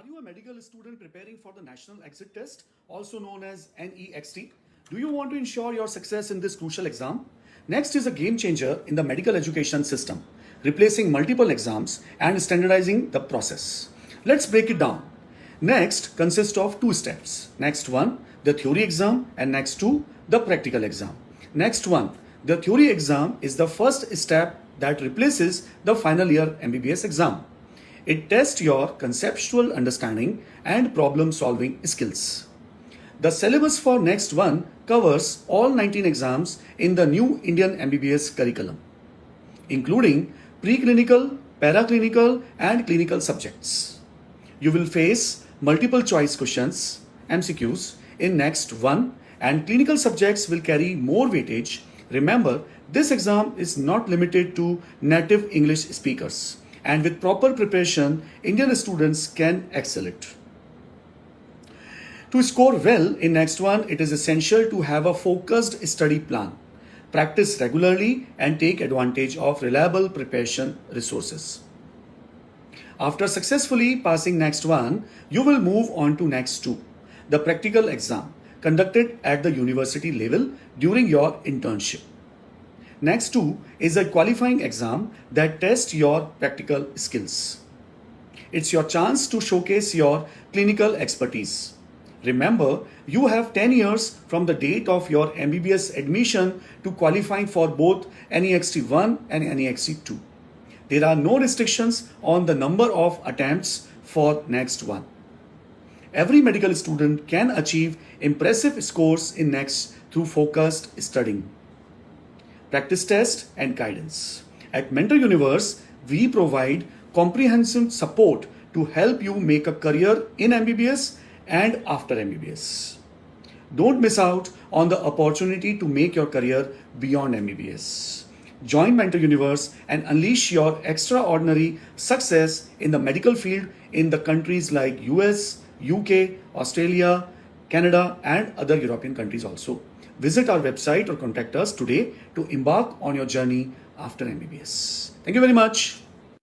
Are you a medical student preparing for the National Exit Test, also known as NEXT? Do you want to ensure your success in this crucial exam? Next is a game changer in the medical education system, replacing multiple exams and standardizing the process. Let's break it down. Next consists of two steps. Next one, the theory exam, and next two, the practical exam. Next one, the theory exam is the first step that replaces the final year MBBS exam. It tests your conceptual understanding and problem solving skills. The syllabus for next one covers all 19 exams in the new Indian MBBS curriculum, including preclinical, paraclinical, and clinical subjects. You will face multiple choice questions, MCQs, in next one, and clinical subjects will carry more weightage. Remember, this exam is not limited to native English speakers, and with proper preparation, Indian students can excel it. To score well in next one, it is essential to have a focused study plan. Practice regularly and take advantage of reliable preparation resources. After successfully passing next one, you will move on to next two, the practical exam conducted at the university level during your internship. Next two is a qualifying exam that tests your practical skills. It's your chance to showcase your clinical expertise. Remember, you have 10 years from the date of your MBBS admission to qualify for both NEXT 1 and NEXT 2. There are no restrictions on the number of attempts for next one. Every medical student can achieve impressive scores in next through focused studying, practice test, and guidance. At Mentor Universe, we provide comprehensive support to help you make a career in MBBS and after MBBS. Don't miss out on the opportunity to make your career beyond MBBS. Join Mentor Universe and unleash your extraordinary success in the medical field in the countries like US, UK, Australia, Canada, and other European countries also. Visit our website or contact us today to embark on your journey after MBBS. Thank you very much.